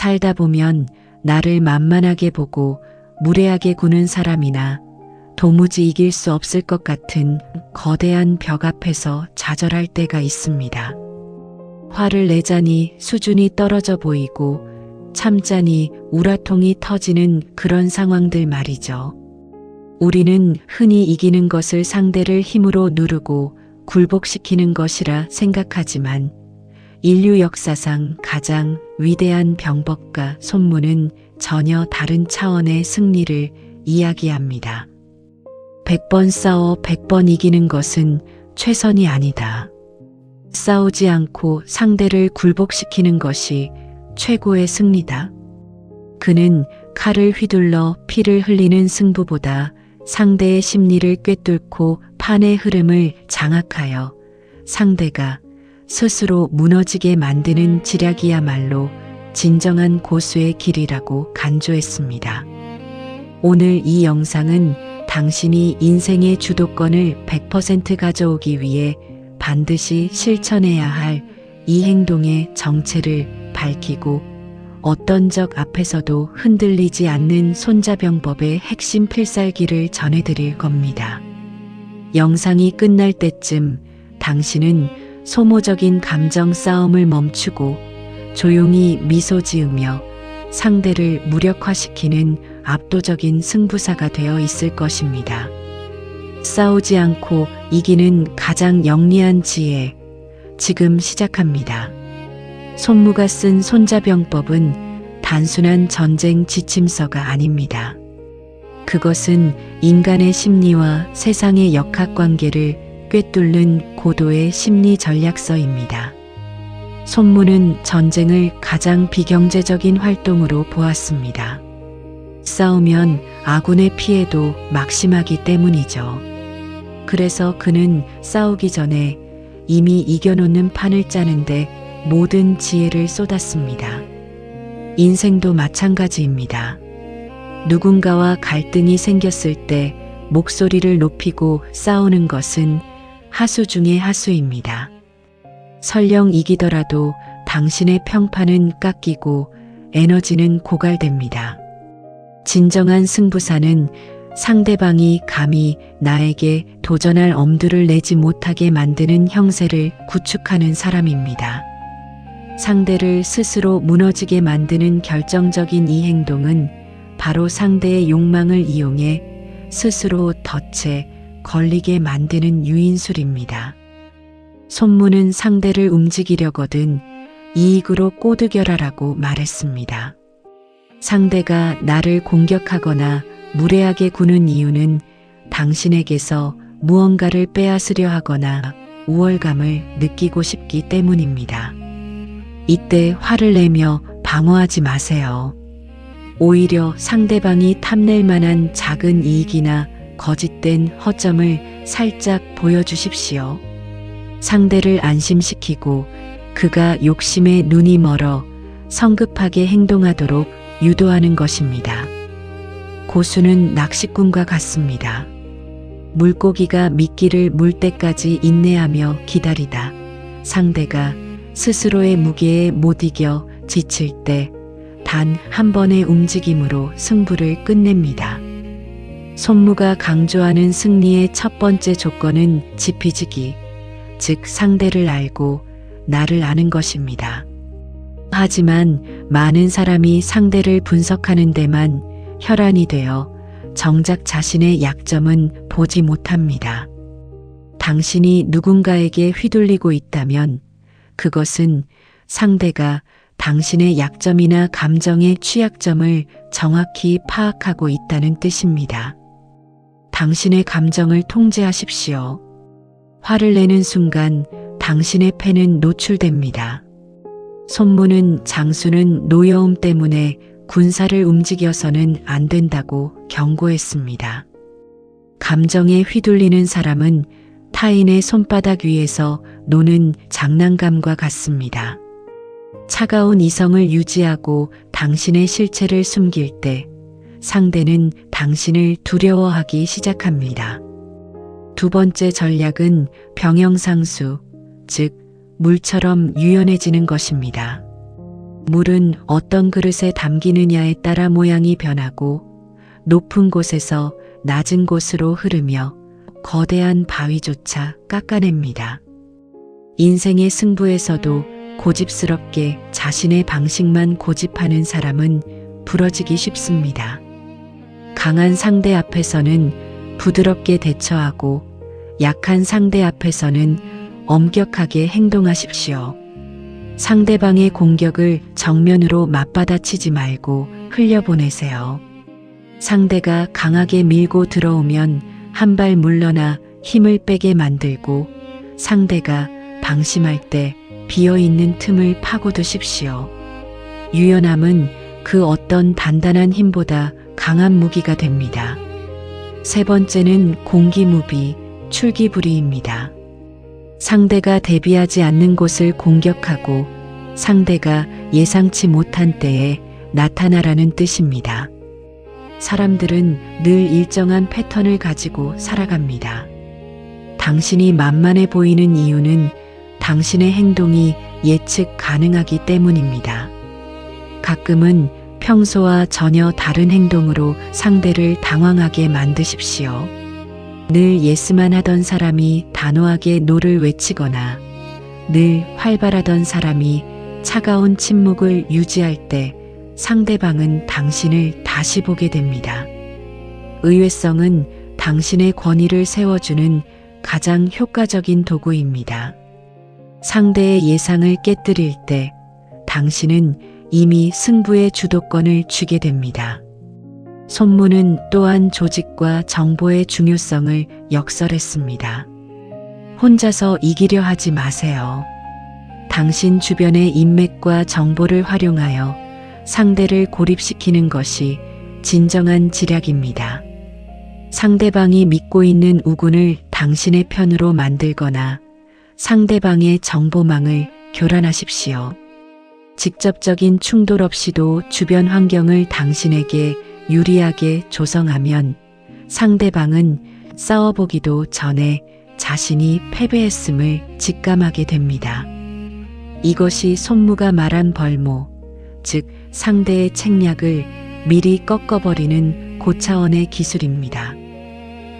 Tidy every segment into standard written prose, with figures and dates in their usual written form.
살다 보면 나를 만만하게 보고 무례하게 구는 사람이나 도무지 이길 수 없을 것 같은 거대한 벽 앞에서 좌절할 때가 있습니다. 화를 내자니 수준이 떨어져 보이고 참자니 우라통이 터지는 그런 상황들 말이죠. 우리는 흔히 이기는 것을 상대를 힘으로 누르고 굴복시키는 것이라 생각하지만 인류 역사상 가장 위대한 병법과 손문은 전혀 다른 차원의 승리를 이야기합니다. 100번 싸워 100번 이기는 것은 최선이 아니다. 싸우지 않고 상대를 굴복시키는 것이 최고의 승리다. 그는 칼을 휘둘러 피를 흘리는 승부보다 상대의 심리를 꿰뚫고 판의 흐름을 장악하여 상대가 스스로 무너지게 만드는 지략이야말로 진정한 고수의 길이라고 간주했습니다. 오늘 이 영상은 당신이 인생의 주도권을 100% 가져오기 위해 반드시 실천해야 할 이 행동의 정체를 밝히고 어떤 적 앞에서도 흔들리지 않는 손자병법의 핵심 필살기를 전해드릴 겁니다. 영상이 끝날 때쯤 당신은 소모적인 감정 싸움을 멈추고 조용히 미소 지으며 상대를 무력화시키는 압도적인 승부사가 되어 있을 것입니다. 싸우지 않고 이기는 가장 영리한 지혜, 지금 시작합니다. 손무가 쓴 손자병법은 단순한 전쟁 지침서가 아닙니다. 그것은 인간의 심리와 세상의 역학관계를 꿰뚫는 고도의 심리 전략서입니다. 손무는 전쟁을 가장 비경제적인 활동으로 보았습니다. 싸우면 아군의 피해도 막심하기 때문이죠. 그래서 그는 싸우기 전에 이미 이겨놓는 판을 짜는데 모든 지혜를 쏟았습니다. 인생도 마찬가지입니다. 누군가와 갈등이 생겼을 때 목소리를 높이고 싸우는 것은 하수 중의 하수입니다. 설령 이기더라도 당신의 평판은 깎이고 에너지는 고갈됩니다. 진정한 승부사는 상대방이 감히 나에게 도전할 엄두를 내지 못하게 만드는 형세를 구축하는 사람입니다. 상대를 스스로 무너지게 만드는 결정적인 이 행동은 바로 상대의 욕망을 이용해 스스로 덫에 걸리게 만드는 유인술입니다. 손무는 상대를 움직이려거든 이익으로 꼬드겨라라고 말했습니다. 상대가 나를 공격하거나 무례하게 구는 이유는 당신에게서 무언가를 빼앗으려 하거나 우월감을 느끼고 싶기 때문입니다. 이때 화를 내며 방어하지 마세요. 오히려 상대방이 탐낼 만한 작은 이익이나 거짓된 허점을 살짝 보여주십시오. 상대를 안심시키고 그가 욕심에 눈이 멀어 성급하게 행동하도록 유도하는 것입니다. 고수는 낚시꾼과 같습니다. 물고기가 미끼를 물 때까지 인내하며 기다리다 상대가 스스로의 무게에 못 이겨 지칠 때 단 한 번의 움직임으로 승부를 끝냅니다. 손무가 강조하는 승리의 첫 번째 조건은 지피지기, 즉 상대를 알고 나를 아는 것입니다. 하지만 많은 사람이 상대를 분석하는 데만 혈안이 되어 정작 자신의 약점은 보지 못합니다. 당신이 누군가에게 휘둘리고 있다면 그것은 상대가 당신의 약점이나 감정의 취약점을 정확히 파악하고 있다는 뜻입니다. 당신의 감정을 통제하십시오. 화를 내는 순간 당신의 패는 노출됩니다. 손무는 장수는 노여움 때문에 군사를 움직여서는 안 된다고 경고했습니다. 감정에 휘둘리는 사람은 타인의 손바닥 위에서 노는 장난감과 같습니다. 차가운 이성을 유지하고 당신의 실체를 숨길 때 상대는 당신을 두려워하기 시작합니다. 두 번째 전략은 병영상수, 즉 물처럼 유연해지는 것입니다. 물은 어떤 그릇에 담기느냐에 따라 모양이 변하고 높은 곳에서 낮은 곳으로 흐르며 거대한 바위조차 깎아냅니다. 인생의 승부에서도 고집스럽게 자신의 방식만 고집하는 사람은 부러지기 쉽습니다. 강한 상대 앞에서는 부드럽게 대처하고 약한 상대 앞에서는 엄격하게 행동하십시오. 상대방의 공격을 정면으로 맞받아치지 말고 흘려보내세요. 상대가 강하게 밀고 들어오면 한 발 물러나 힘을 빼게 만들고 상대가 방심할 때 비어있는 틈을 파고드십시오. 유연함은 그 어떤 단단한 힘보다 강한 무기가 됩니다. 세 번째는 공기무비, 출기부리입니다. 상대가 대비하지 않는 곳을 공격하고 상대가 예상치 못한 때에 나타나라는 뜻입니다. 사람들은 늘 일정한 패턴을 가지고 살아갑니다. 당신이 만만해 보이는 이유는 당신의 행동이 예측 가능하기 때문입니다. 가끔은 평소와 전혀 다른 행동으로 상대를 당황하게 만드십시오. 늘 예스만 하던 사람이 단호하게 노를 외치거나 늘 활발하던 사람이 차가운 침묵을 유지할 때 상대방은 당신을 다시 보게 됩니다. 의외성은 당신의 권위를 세워주는 가장 효과적인 도구입니다. 상대의 예상을 깨뜨릴 때 당신은 이미 승부의 주도권을 쥐게 됩니다. 손문은 또한 조직과 정보의 중요성을 역설했습니다. 혼자서 이기려 하지 마세요. 당신 주변의 인맥과 정보를 활용하여 상대를 고립시키는 것이 진정한 지략입니다. 상대방이 믿고 있는 우군을 당신의 편으로 만들거나 상대방의 정보망을 교란하십시오. 직접적인 충돌 없이도 주변 환경을 당신에게 유리하게 조성하면 상대방은 싸워보기도 전에 자신이 패배했음을 직감하게 됩니다. 이것이 손무가 말한 벌모, 즉 상대의 책략을 미리 꺾어버리는 고차원의 기술입니다.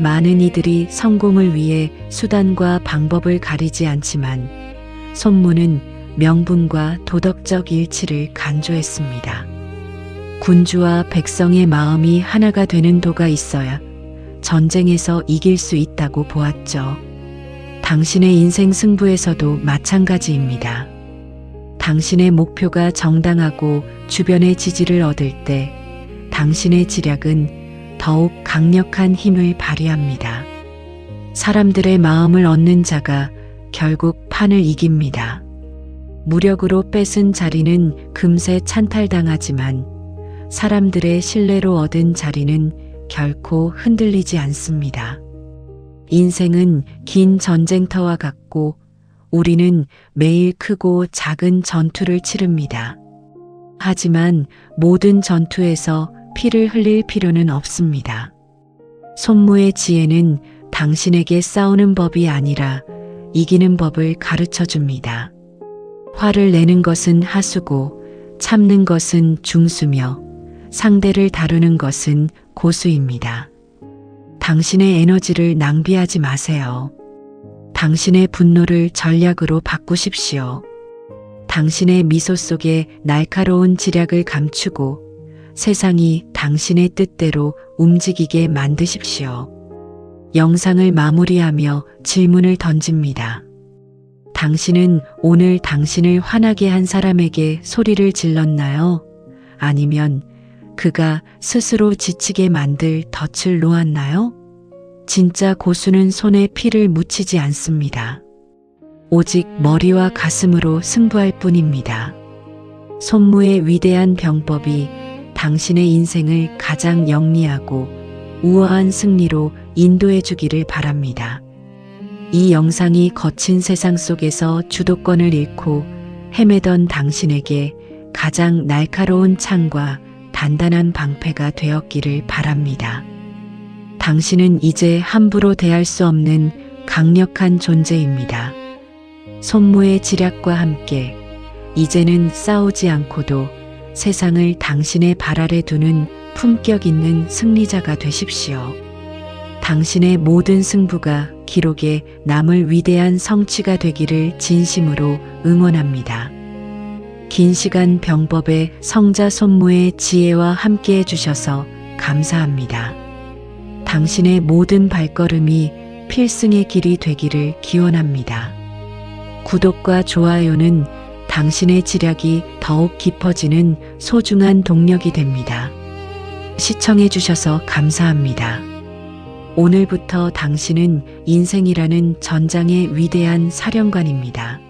많은 이들이 성공을 위해 수단과 방법을 가리지 않지만 손무는 명분과 도덕적 일치를 간주했습니다. 군주와 백성의 마음이 하나가 되는 도가 있어야 전쟁에서 이길 수 있다고 보았죠. 당신의 인생 승부에서도 마찬가지입니다. 당신의 목표가 정당하고 주변의 지지를 얻을 때 당신의 지략은 더욱 강력한 힘을 발휘합니다. 사람들의 마음을 얻는 자가 결국 판을 이깁니다. 무력으로 뺏은 자리는 금세 찬탈당하지만 사람들의 신뢰로 얻은 자리는 결코 흔들리지 않습니다. 인생은 긴 전쟁터와 같고 우리는 매일 크고 작은 전투를 치릅니다. 하지만 모든 전투에서 피를 흘릴 필요는 없습니다. 손무의 지혜는 당신에게 싸우는 법이 아니라 이기는 법을 가르쳐 줍니다. 화를 내는 것은 하수고 참는 것은 중수며 상대를 다루는 것은 고수입니다. 당신의 에너지를 낭비하지 마세요. 당신의 분노를 전략으로 바꾸십시오. 당신의 미소 속에 날카로운 지략을 감추고 세상이 당신의 뜻대로 움직이게 만드십시오. 영상을 마무리하며 질문을 던집니다. 당신은 오늘 당신을 화나게 한 사람에게 소리를 질렀나요? 아니면 그가 스스로 지치게 만들 덫을 놓았나요? 진짜 고수는 손에 피를 묻히지 않습니다. 오직 머리와 가슴으로 승부할 뿐입니다. 손무의 위대한 병법이 당신의 인생을 가장 영리하고 우아한 승리로 인도해 주기를 바랍니다. 이 영상이 거친 세상 속에서 주도권을 잃고 헤매던 당신에게 가장 날카로운 창과 단단한 방패가 되었기를 바랍니다. 당신은 이제 함부로 대할 수 없는 강력한 존재입니다. 손무의 지략과 함께 이제는 싸우지 않고도 세상을 당신의 발 아래 두는 품격 있는 승리자가 되십시오. 당신의 모든 승부가 기록에 남을 위대한 성취가 되기를 진심으로 응원합니다. 긴 시간 병법의 성자 손무의 지혜와 함께 해주셔서 감사합니다. 당신의 모든 발걸음이 필승의 길이 되기를 기원합니다. 구독과 좋아요는 당신의 지략이 더욱 깊어지는 소중한 동력이 됩니다. 시청해주셔서 감사합니다. 오늘부터 당신은 인생이라는 전장의 위대한 사령관입니다.